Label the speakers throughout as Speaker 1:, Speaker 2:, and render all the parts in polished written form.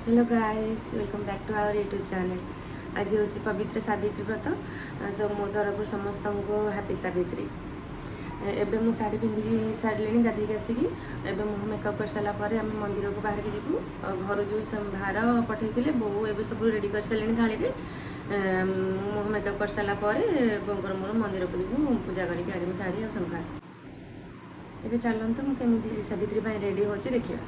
Speaker 1: Hello guys, welcome back to our YouTube channel. आज हूँ पवित्र सावित्री व्रत। सो मो तरफ समस्त को हैप्पी सावित्री। एबे मु साड़ी पिंधिकी सारे गाधे आसिकी एबे मुह मेकअप कर सारा पर आम मंदिर को बाहर के जीवु। घर जो भार पठे बो एबे सब रेडी कर सारे थाली मुह मेकअप कर सारा बोर मोर मंदिर को जीवु पूजा करके आड़ू शाढ़ी और शंखा। एबे चलते मुझे सावित्री रेडी हो देखिए।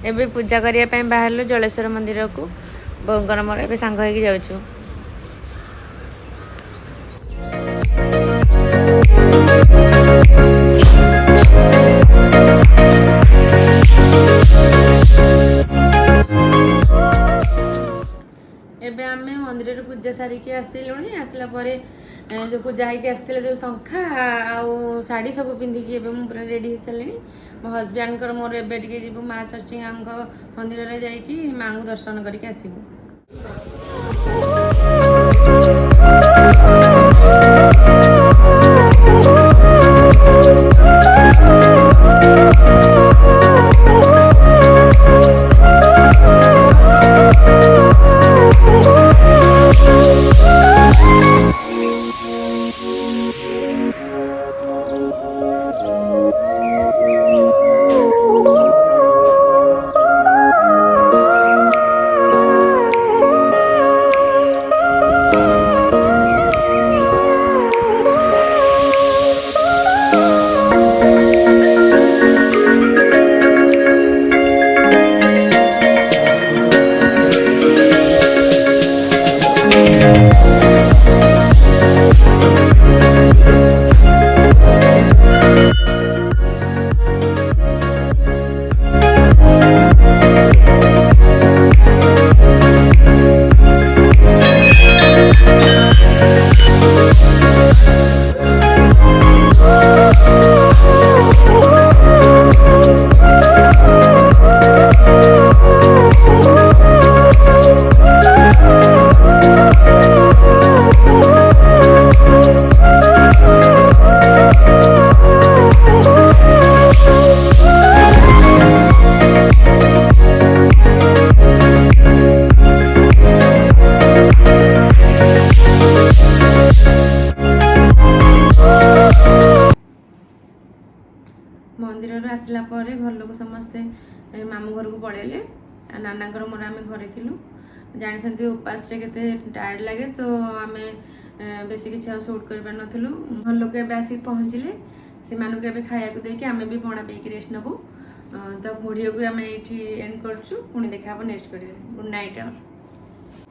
Speaker 1: एबे पूजा करने बाहर जलेश्वर मंदिर को बोंगर मोर ए सांग हो जाऊँ। एबे आमे मंदिर पूजा सारिकी आसिलु। आसला जो पूजा होगी आसते जो शंखा आउ शाढ़ी सब पिंधिकी पूरा रेडी हो सारे। मो हजबैंड मोर एबे जीवु माँ चर्चिंगा मंदिर में जाकि माँ को दर्शन करके आसबू। मंदिर आसला घर लोग समस्ते मामू घर को पलैले। नाना मोर आम घरे थिलु जानी उपास के टायर्ड लगे तो आम बेसी किसी सुट कर पार घर लोग आसिक पहुँचले से खाया देकी आम भी पणा पीक रेस्ट नबू। तो वीडियो को आम ये एंड कर देखा नेक्स्ट वीडियो। Good night.